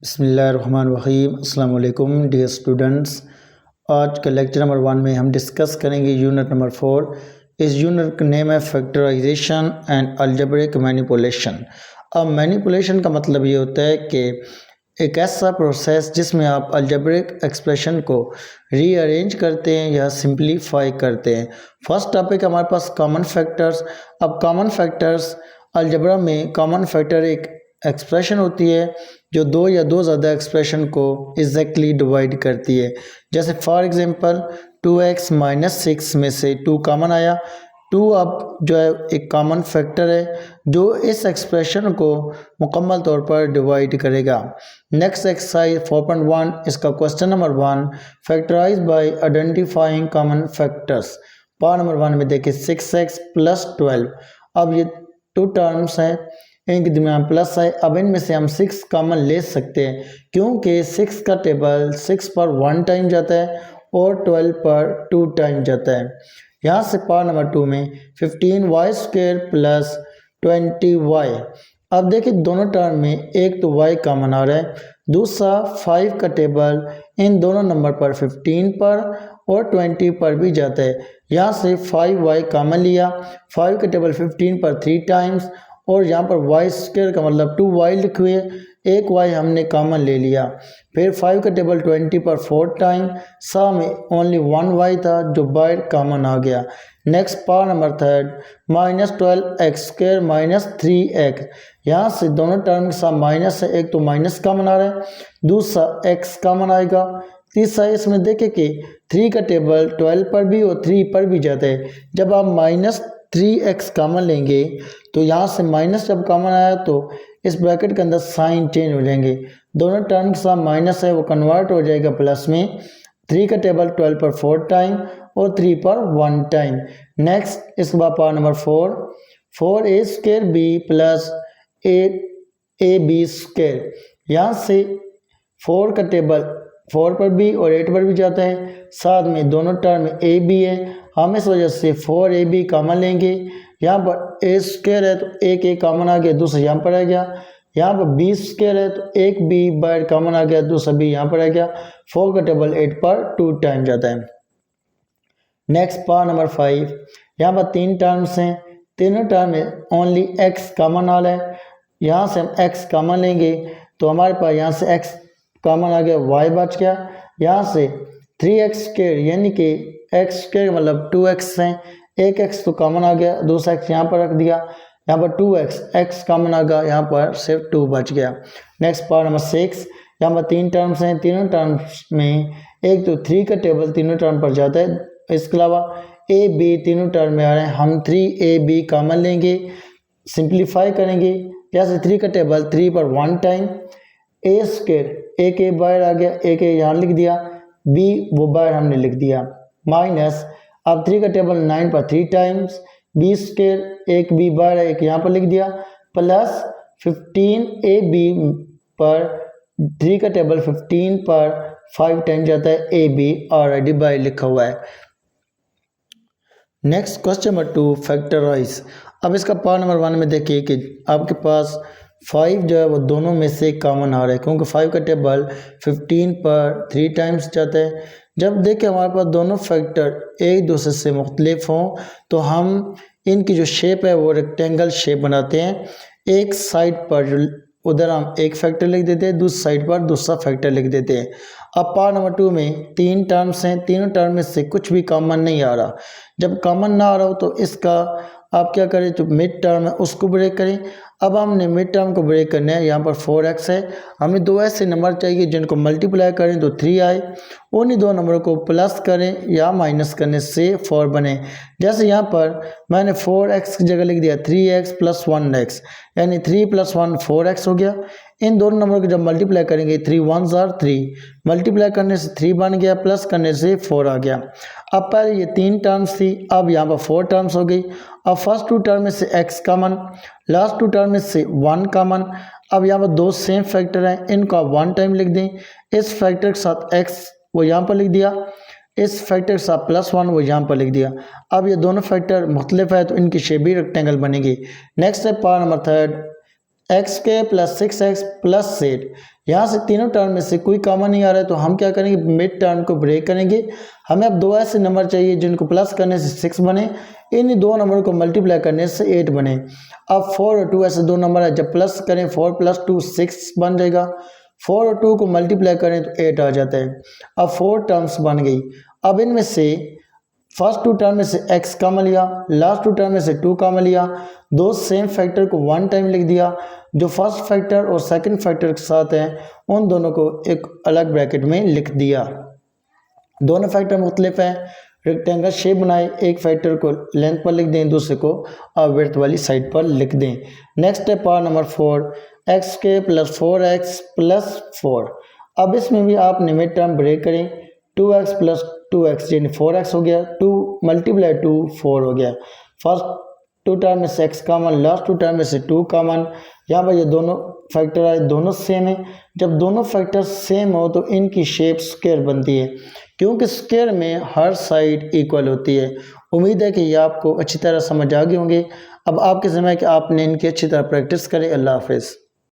बिस्मिल्लाहिर्रहमानिर्रहीम। अस्सलाम वालेकुम डियर स्टूडेंट्स। आज का लेक्चर नंबर 1 में हम डिस्कस करेंगे यूनिट नंबर 4। इस यूनिट का नेम है फैक्टराइजेशन एंड अलजेब्रिक मैनिपुलेशन। अब मैनिपुलेशन का मतलब ये होता है कि एक ऐसा प्रोसेस जिसमें आप अलजेब्रिक एक्सप्रेशन को रीअरेंज करते हैं या सिंप्लीफाई करते हैं। फर्स्ट टॉपिक हमारे पास कॉमन फैक्टर्स। अब कॉमन फैक्टर्स अलजेब्रा में कॉमन फैक्टर एक एक्सप्रेशन होती है जो दो या दो ज़्यादा एक्सप्रेशन को एग्जैक्टली डिवाइड करती है। जैसे फॉर एग्जांपल 2x माइनस 6 में से 2 कॉमन आया। 2 अब जो है एक कॉमन फैक्टर है जो इस एक्सप्रेशन को मुकम्मल तौर पर डिवाइड करेगा। नेक्स्ट एक्सरसाइज 4.1 इसका question number 1 factorise by identifying common factors. Part number 1 में देखिए 6x प्लस 12। अब ये 2 टर्म्स हैं, इनके दरमियान प्लस है। अब इनमें से हम 6 कॉमन ले सकते हैं क्योंकि 6 का टेबल 6 पर 1 टाइम जाता है और 12 पर 2 टाइम जाता है। यहाँ से पार्ट नंबर 2 में 15y² प्लस 20y। अब देखिए दोनों टर्म में एक तो y कॉमन आ रहा है, दूसरा 5 का टेबल इन दोनों नंबर पर 15 पर और 20 पर भी जाता है। यहाँ से 5y कॉमन लिया, 5 का टेबल 15 पर 3 टाइम्स और यहाँ पर y² का मतलब 2y लिखे हुए, एक y हमने कॉमन ले लिया। फिर 5 का टेबल 20 पर 4 टाइम, सा में ओनली 1y था जो बाहर कॉमन आ गया। Next part number 3 minus 12x² minus 3x। यहाँ से दोनों टर्म के साथ माइनस है, एक तो माइनस कॉमन आ रहा है, दूसरा x कॉमन आएगा। तीसरा इसमें देखें कि 3 का टेबल 12 पर भी और 3 पर भी जाता है। जब आप माइनस 3x कॉमन लेंगे तो यहाँ से माइनस जब कॉमन आया तो इस ब्रैकेट के अंदर साइन चेंज हो जाएंगे। दोनों टर्म के साथ माइनस है वो कन्वर्ट हो जाएगा प्लस में। 3 का टेबल 12 पर 4 टाइम और 3 पर 1 टाइम। नेक्स्ट इसके बाद part number 4 4a² plus 8ab²। यहाँ से 4 का टेबल 4 पर भी और 8 पर भी जाता है, साथ में दोनों टर्म में a भी है। हम इस वजह से 4ab कॉमन लेंगे। यहाँ पर a² है तो एक a कॉमन आ गया, दूसरा यहाँ पर आ गया। यहाँ पर b² है तो एक b बाहर कॉमन आ गया, दूसरा b यहाँ पर आ गया। 4 का टेबल 8 पर 2 टाइम जाता है। नेक्स्ट पार्ट नंबर 5, यहाँ पर 3 टर्म्स हैं, तीनों टर्म में ओनली x कॉमन आ रहा है। यहाँ से हम x कॉमन लेंगे तो हमारे पास यहाँ से x कॉमन आ गया, y बच गया। यहाँ से 3x² यानी कि x² मतलब 2x है, एक x तो कॉमन आ गया, दूसरा x यहाँ पर रख दिया। यहाँ पर 2x x कॉमन आ गया, यहाँ पर सिर्फ 2 बच गया। नेक्स्ट पार्ट नंबर 6, यहाँ पर 3 टर्म्स हैं, तीनों टर्म्स में एक तो 3 का टेबल तीनों टर्म पर जाता है, इसके अलावा a b तीनों टर्म में आ रहे हैं। हम 3ab कॉमन लेंगे, सिंप्लीफाई करेंगे। जैसे 3 का टेबल 3 पर 1 टाइम, a² एक a बाहर आ गया, एक a यहाँ लिख दिया, b वो बाहर हमने लिख दिया, माइनस अब 3 का टेबल 9 पर 3 टाइम्स, b² एक b बाहर एक यहाँ पर लिख दिया, प्लस 15ab पर 3 का टेबल 15 पर 5 टाइम जाता है, ab ऑलरेडी बाहर लिखा हुआ है। Next question number 2 factorise. अब इसका पार्ट नंबर 1 में देखिए कि आपके पास 5 जो है वो दोनों में से कॉमन आ रहा है क्योंकि 5 का टेबल 15 पर 3 टाइम्स जाता है। जब देखें हमारे पास दोनों फैक्टर एक दूसरे से मुख्तलिफ हों तो हम इनकी जो शेप है वो रेक्टेंगल शेप बनाते हैं। एक साइड पर उधर हम एक फैक्टर लिख देते हैं, दूसरी साइड पर दूसरा फैक्टर लिख देते हैं। अब पार्ट नंबर 2 में 3 टर्म्स हैं, तीनों टर्म में से कुछ भी कॉमन नहीं आ रहा। जब कॉमन ना आ रहा हो तो इसका आप क्या करें, जो मिड टर्म है उसको ब्रेक करें। अब हमने मिड टर्म को ब्रेक करना है, यहाँ पर 4x है, हमें दो ऐसे नंबर चाहिए जिनको मल्टीप्लाई करें तो 3 आए, उन्हीं दो नंबरों को प्लस करें या माइनस करने से 4 बने। जैसे यहाँ पर मैंने 4x की जगह लिख दिया 3x प्लस 1x, यानी 3 + 1 4x हो गया। इन दोनों नंबरों को जब मल्टीप्लाई करेंगे 3 1s are 3, मल्टीप्लाई करने से 3 बन गया, प्लस करने से 4 आ गया। अब पहले ये 3 टर्म्स थी, अब यहाँ पर 4 टर्म्स हो गई। अब फर्स्ट 2 टर्म में से x कॉमन, लास्ट 2 टर्म में से 1 कॉमन। अब यहाँ पर 2 सेम फैक्टर हैं, इनको आप 1 टाइम लिख दें। इस फैक्टर के साथ x वो यहाँ पर लिख दिया, इस फैक्टर के साथ +1 वो यहाँ पर लिख दिया। अब ये दोनों फैक्टर मुख्तलिफ है तो इनकी शेप भी रेक्टेंगल बनेगी। नेक्स्ट है पार्ट नंबर 3 एक्स के प्लस 6x प्लस 8। यहाँ से तीनों टर्म में से कोई कॉमन नहीं आ रहा है तो हम क्या करेंगे, मिड टर्म को ब्रेक करेंगे। हमें अब दो ऐसे नंबर चाहिए जिनको प्लस करने से 6 बने, इन दो नंबरों को मल्टीप्लाई करने से 8 बने। अब 4 और 2 ऐसे दो नंबर है, जब प्लस करें 4 प्लस 2 6 बन जाएगा। 4 और 2 को मल्टीप्लाई करें तो 8 आ जाता है। अब 4 टर्म्स बन गई। अब इनमें से फर्स्ट टू टर्म में से x कॉमन लिया, लास्ट टू टर्म में से 2 कॉमन लिया, दो सेम फैक्टर को वन टाइम लिख दिया। जो फर्स्ट फैक्टर और सेकंड फैक्टर के साथ हैं उन दोनों को एक अलग ब्रैकेट में लिख दिया। दोनों फैक्टर मुख्तलिफ हैं, रेक्टेंगल शेप बनाए, एक फैक्टर को लेंथ पर लिख दें, दूसरे को विड्थ वाली साइड पर लिख दें। नेक्स्ट है पार्ट नंबर 4, एक्स के प्लस 4x प्लस 4। अब इसमें भी आप मिड टर्म ब्रेक करें, 2x प्लस 2x यानी 4x हो गया, 2 मल्टीप्लाई 2 4 हो गया। फर्स्ट टू टर्म में से x common, last two term में से 2 कॉमन। यहाँ पर ये दोनों फैक्टर आए, दोनों सेम है। जब दोनों फैक्टर सेम हो तो इनकी शेप स्क्वायर बनती है, क्योंकि स्क्वायर में हर साइड इक्वल होती है। उम्मीद है कि ये आपको अच्छी तरह समझ आ गए होंगे। अब आपके ज़िम्मे है कि आपने इनकी अच्छी तरह प्रैक्टिस करें। अल्लाह हाफिज़।